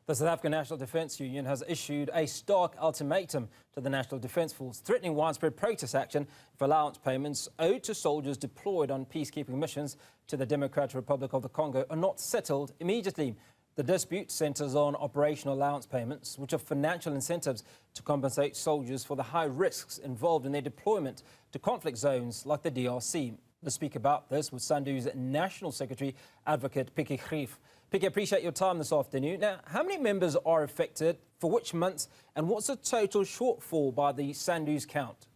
The South African National Defence Union has issued a stark ultimatum to the National Defence Force, threatening widespread protest action if allowance payments owed to soldiers deployed on peacekeeping missions to the Democratic Republic of the Congo are not settled immediately. The dispute centres on operational allowance payments, which are financial incentives to compensate soldiers for the high risks involved in their deployment to conflict zones like the DRC. Let's speak about this with Sandu's National Secretary, Advocate Pikkie Greef. Pikkie, I appreciate your time this afternoon. Now, how many members are affected, for which months, and what's the total shortfall by the Sandu's count?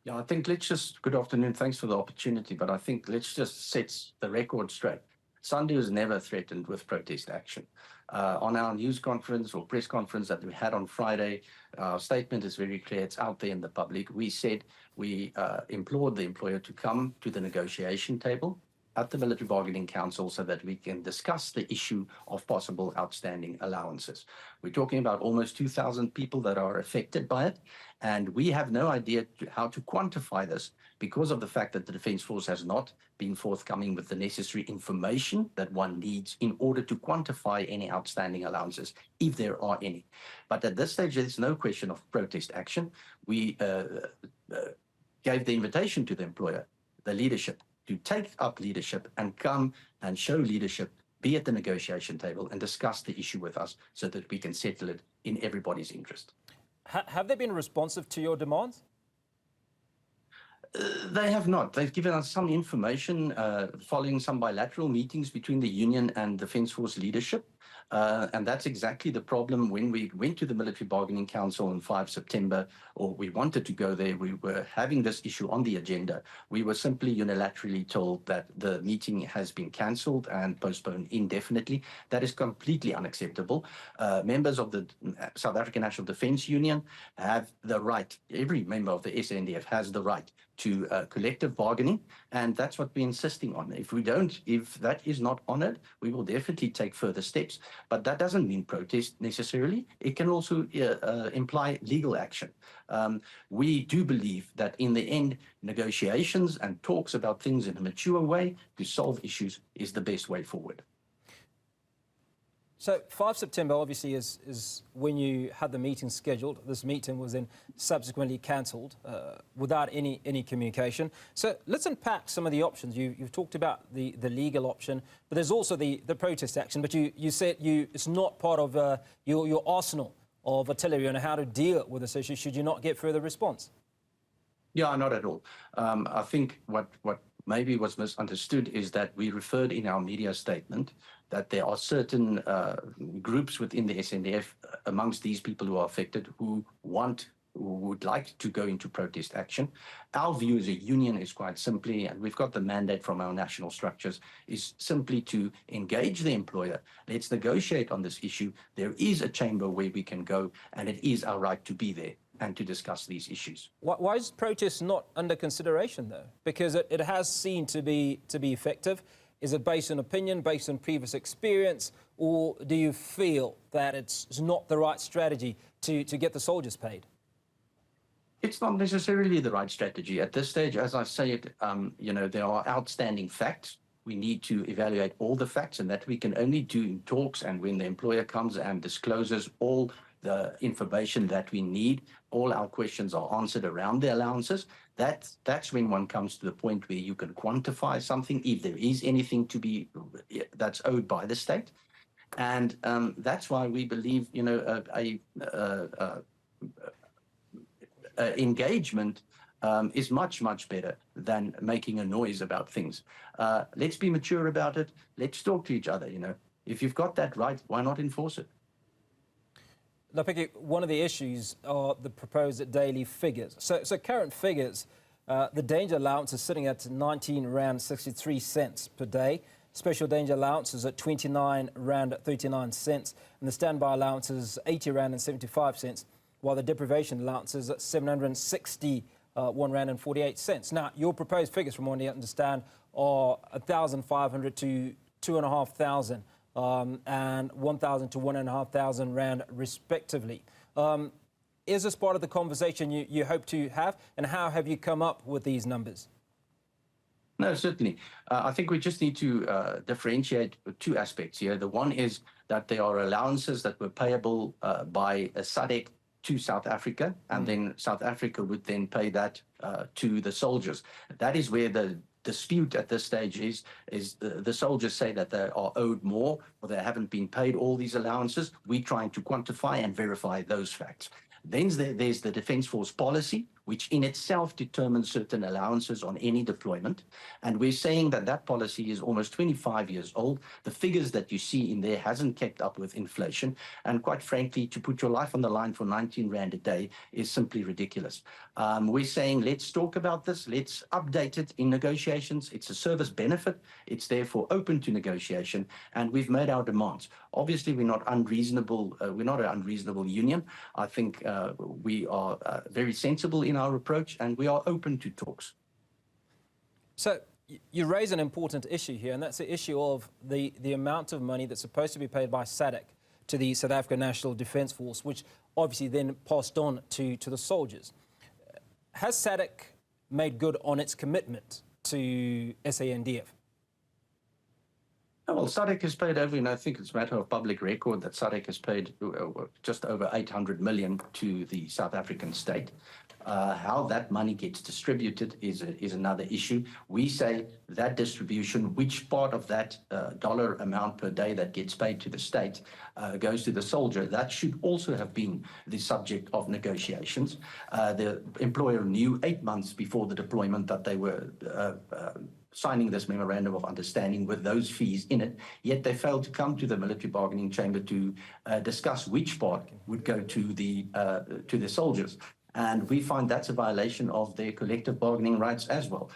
Yeah, I think good afternoon, thanks for the opportunity, but I think let's just set the record straight. Sandu is never threatened with protest action. On our news conference or press conference that we had on Friday, our statement is very clear, it's out there in the public. We said we implored the employer to come to the negotiation table at the Military Bargaining Council so that we can discuss the issue of possible outstanding allowances. We're talking about almost 2,000 people that are affected by it, and we have no idea how to quantify this because of the fact that the Defence Force has not been forthcoming with the necessary information that one needs in order to quantify any outstanding allowances, if there are any. But at this stage, there's no question of protest action. We gave the invitation to the employer, the leadership, to take up leadership and come and show leadership, be at the negotiation table and discuss the issue with us so that we can settle it in everybody's interest. Have they been responsive to your demands? They have not. They've given us some information following some bilateral meetings between the union and Defence Force leadership. And that's exactly the problem when we went to the Military Bargaining Council on 5 September, or we wanted to go there, we were having this issue on the agenda. We were simply unilaterally told that the meeting has been cancelled and postponed indefinitely. That is completely unacceptable. Members of the South African National Defence Union have the right, every member of the SANDF has the right to collective bargaining, and that's what we're insisting on. If that is not honoured, we will definitely take further steps. But that doesn't mean protest necessarily. It can also imply legal action. We do believe that in the end, negotiations and talks about things in a mature way to solve issues is the best way forward. So 5 September obviously is when you had the meeting scheduled. This meeting was then subsequently cancelled without any communication. So let's unpack some of the options. You've talked about the legal option, but there's also the protest action. But you said it's not part of your arsenal of artillery on how to deal with this issue should you not get further response. Yeah, not at all. I think what maybe was misunderstood is that we referred in our media statement that there are certain groups within the SANDF amongst these people who are affected who would like to go into protest action. Our view as a union is quite simply, and we've got the mandate from our national structures, is simply to engage the employer. Let's negotiate on this issue. There is a chamber where we can go, and it is our right to be there and to discuss these issues. Why is protest not under consideration, though? Because it has seemed to be effective. Is it based on opinion, based on previous experience, or do you feel that it's not the right strategy to get the soldiers paid? It's not necessarily the right strategy. At this stage, as I say it, there are outstanding facts. We need to evaluate all the facts, and that we can only do in talks and when the employer comes and discloses all the information that we need, all our questions are answered around the allowances. That's when one comes to the point where you can quantify something, if there is anything to be that's owed by the state. And that's why we believe, engagement is much better than making a noise about things. Let's be mature about it. Let's talk to each other. If you've got that right, why not enforce it? Now, Pikkie, one of the issues are the proposed daily figures. So current figures, the danger allowance is sitting at 19.63 rand per day. Special danger allowance is at 29.39 rand, and the standby allowance is 80.75 rand, while the deprivation allowance is at 761.48 rand. Now, your proposed figures, from what I understand, are 1,500 to 2,500. And 1,000 to 1,500 rand respectively. Is this part of the conversation you hope to have, and how have you come up with these numbers? No, certainly. I think we just need to differentiate two aspects here. The one is that there are allowances that were payable by SADC to South Africa, and then South Africa would then pay that to the soldiers. That is where the dispute at this stage is the soldiers say that they are owed more or they haven't been paid all these allowances. We're trying to quantify and verify those facts. Then there's the Defence Force policy, which in itself determines certain allowances on any deployment. And we're saying that that policy is almost 25 years old. The figures that you see in there hasn't kept up with inflation. And quite frankly, to put your life on the line for 19 Rand a day is simply ridiculous. We're saying, let's talk about this. Let's update it in negotiations. It's a service benefit. It's therefore open to negotiation. And we've made our demands. Obviously, we're not unreasonable. We're not an unreasonable union. I think we are very sensible in our approach, and we are open to talks. So you raise an important issue here, and that's the issue of the amount of money that's supposed to be paid by SADC to the South African National Defence Force, which obviously then passed on to the soldiers. Has SADC made good on its commitment to SANDF? Well, SADC has paid over, and I think it's a matter of public record that SADC has paid just over 800 million to the South African state. How that money gets distributed is another issue. We say that distribution, which part of that dollar amount per day that gets paid to the state goes to the soldier, that should also have been the subject of negotiations. The employer knew 8 months before the deployment that they were signing this memorandum of understanding with those fees in it, yet they failed to come to the military bargaining chamber to discuss which part would go to the soldiers. And we find that's a violation of their collective bargaining rights as well.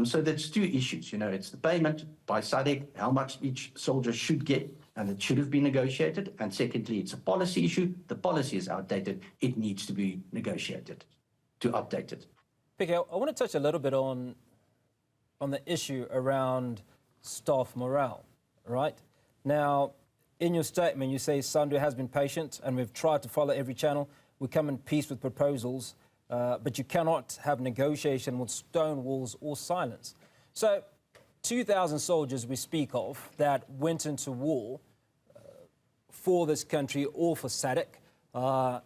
So there's two issues. It's the payment by SADC, how much each soldier should get, and it should have been negotiated. And secondly, it's a policy issue. The policy is outdated. It needs to be negotiated to update it. Pikkie, I want to touch a little bit on the issue around staff morale, right? Now, in your statement, you say Sandu has been patient and we've tried to follow every channel. We come in peace with proposals, but you cannot have negotiation with stone walls or silence. So 2,000 soldiers we speak of that went into war for this country or for SADC.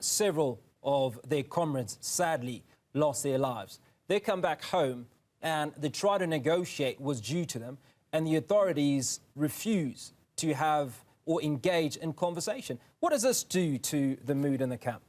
Several of their comrades sadly lost their lives. They come back home and they try to negotiate what's due to them, and the authorities refuse to have or engage in conversation. What does this do to the mood in the camp?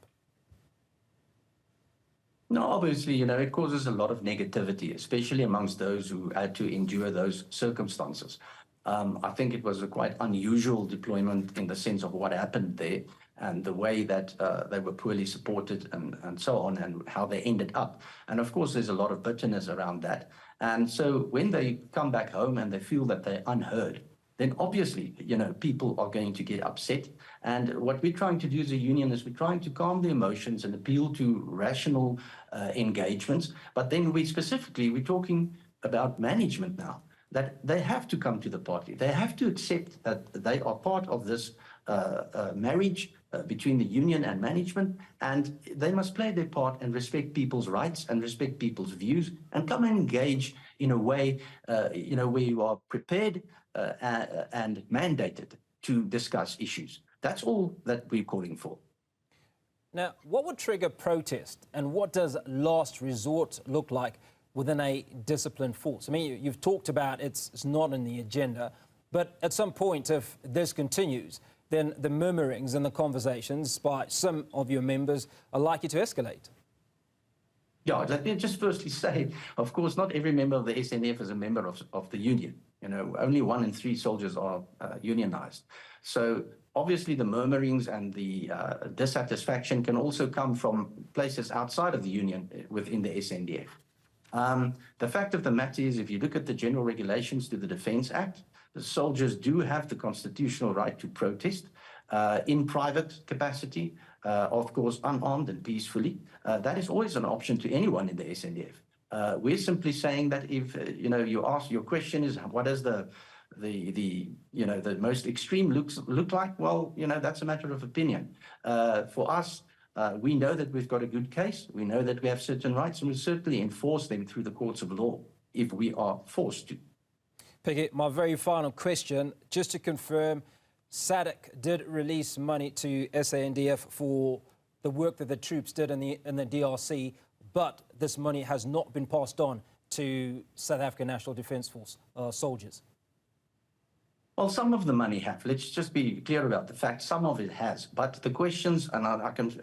No, obviously, it causes a lot of negativity, especially amongst those who had to endure those circumstances. I think it was a quite unusual deployment in the sense of what happened there and the way that they were poorly supported and so on, and how they ended up. And of course, there's a lot of bitterness around that. And so when they come back home and they feel that they're unheard, then obviously, people are going to get upset. And what we're trying to do as a union is we're trying to calm the emotions and appeal to rational engagements. But then we're talking about management now, that they have to come to the party. They have to accept that they are part of this marriage between the union and management, and they must play their part and respect people's rights and respect people's views and come and engage in a way, where you are prepared and mandated to discuss issues. That's all that we're calling for. Now, what would trigger protest, and what does last resort look like within a disciplined force? I mean, you've talked about it's not in the agenda, but at some point, if this continues, then the murmurings and the conversations by some of your members are likely to escalate. Yeah, let me just firstly say, of course, not every member of the SANDF is a member of the union. Only 1 in 3 soldiers are unionized. So obviously the murmurings and the dissatisfaction can also come from places outside of the union within the SANDF. The fact of the matter is, if you look at the general regulations to the Defence Act, the soldiers do have the constitutional right to protest in private capacity, of course, unarmed and peacefully. That is always an option to anyone in the SANDF. We're simply saying that if your question is, what does the most extreme look like? Well, that's a matter of opinion. For us, we know that we've got a good case. We know that we have certain rights, and we certainly enforce them through the courts of law if we are forced to. Pikkie, my very final question, just to confirm, SADC did release money to SANDF for the work that the troops did in the DRC, but this money has not been passed on to South African National Defence Force soldiers. Well, some of the money have. Let's just be clear about the fact. Some of it has. But the questions, and I can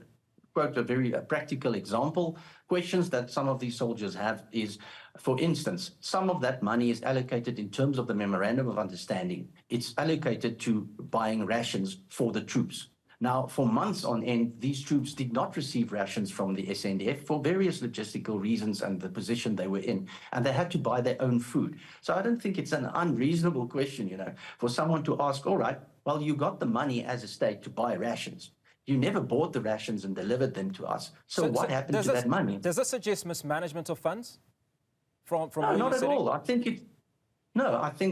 quote a very practical example, questions that some of these soldiers have is, for instance, some of that money is allocated in terms of the Memorandum of Understanding. It's allocated to buying rations for the troops. Now, for months on end, these troops did not receive rations from the SANDF for various logistical reasons and the position they were in, and they had to buy their own food. So I don't think it's an unreasonable question, for someone to ask, all right, well, you got the money as a state to buy rations. You never bought the rations and delivered them to us. So what happened to that money? Does this suggest mismanagement of funds? From no, not at all. I think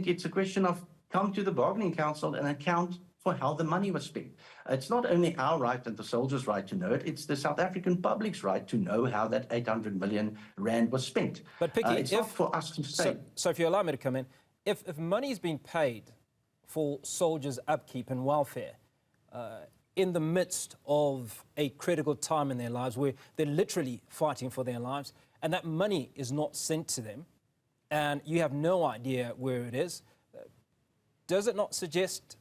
it's a question of come to the bargaining council and account for how the money was spent. It's not only our right and the soldiers' right to know it, it's the South African public's right to know how that 800 million rand was spent. But Pikkie, it's not for us to say. So if you allow me to come in, if money is being paid for soldiers' upkeep and welfare, in the midst of a critical time in their lives where they're literally fighting for their lives, and that money is not sent to them, and you have no idea where it is, does it not suggest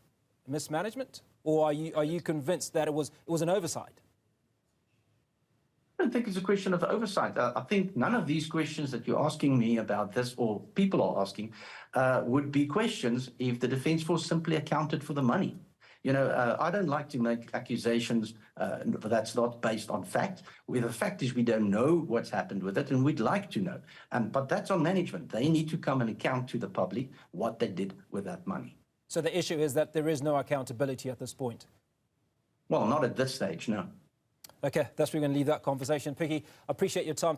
mismanagement, or are you convinced that it was an oversight? I don't think it's a question of oversight. I think none of these questions that you're asking me about this, or people are asking, would be questions if the Defence Force simply accounted for the money. I don't like to make accusations that's not based on fact. Where the fact is we don't know what's happened with it, and we'd like to know. But that's on management. They need to come and account to the public what they did with that money. So the issue is that there is no accountability at this point? Well, not at this stage, no. Okay, that's where we're going to leave that conversation. Pikkie, I appreciate your time.